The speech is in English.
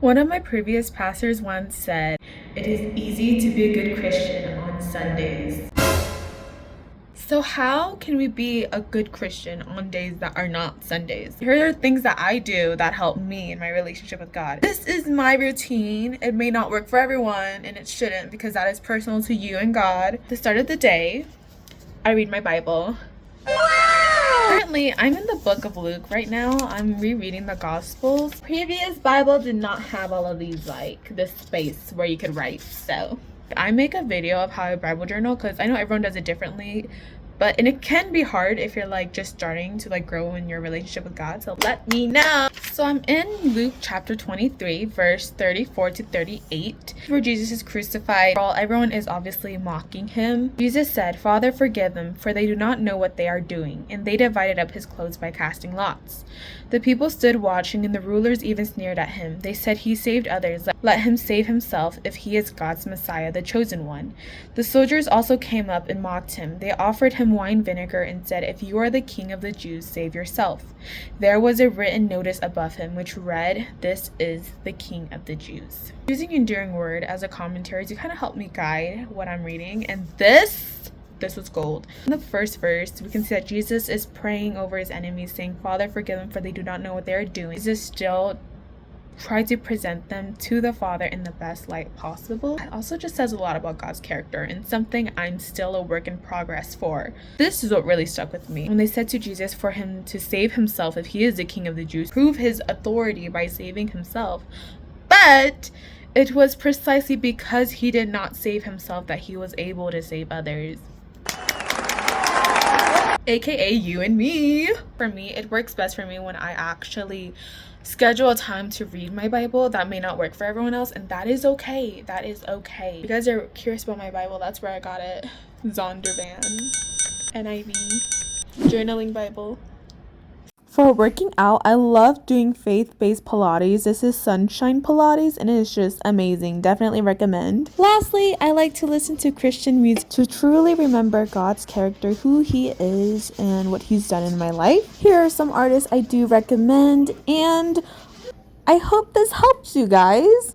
One of my previous pastors once said, "It is easy to be a good Christian on Sundays." So how can we be a good Christian on days that are not Sundays? Here are things that I do that help me in my relationship with God. This is my routine. It may not work for everyone, and it shouldn't, because that is personal to you and God. At the start of the day, I read my Bible. Currently, I'm in the book of Luke right now. I'm rereading the Gospels. Previous Bible did not have all of these, like this space where you could write. So I make a video of how I Bible journal because I know everyone does it differently. And it can be hard if you're like just starting to like grow in your relationship with God. So let me know. So I'm in Luke chapter 23, verse 34 to 38, where Jesus is crucified. While everyone is obviously mocking him, Jesus said, "Father, forgive them, for they do not know what they are doing." And they divided up his clothes by casting lots. The people stood watching, and the rulers even sneered at him. They said, "He saved others. Let him save himself if he is God's Messiah, the chosen one." The soldiers also came up and mocked him. They offered him wine vinegar and said, "If you are the king of the Jews, save yourself." There was a written notice above him which read, "This is the King of the Jews." Using Enduring Word as a commentary to kind of help me guide what I'm reading, and this was gold. In the first verse, we can see that Jesus is praying over his enemies, saying, "Father, forgive them, for they do not know what they are doing." Jesus still tried to present them to the Father in the best light possible. It also just says a lot about God's character and something I'm still a work in progress for. This is what really stuck with me. When they said to Jesus for him to save himself if he is the King of the Jews, prove his authority by saving himself. But it was precisely because he did not save himself that he was able to save others. AKA you and me. For me, it works best for me when I actually schedule a time to read my Bible. That may not work for everyone else, and that is okay. That is okay. If you guys are curious about my Bible, that's where I got it. Zondervan. NIV. Journaling Bible. For working out, I love doing faith-based Pilates. This is Sunshine Pilates, and it is just amazing. Definitely recommend. Lastly, I like to listen to Christian music to truly remember God's character, who he is, and what he's done in my life. Here are some artists I do recommend, and I hope this helps you guys.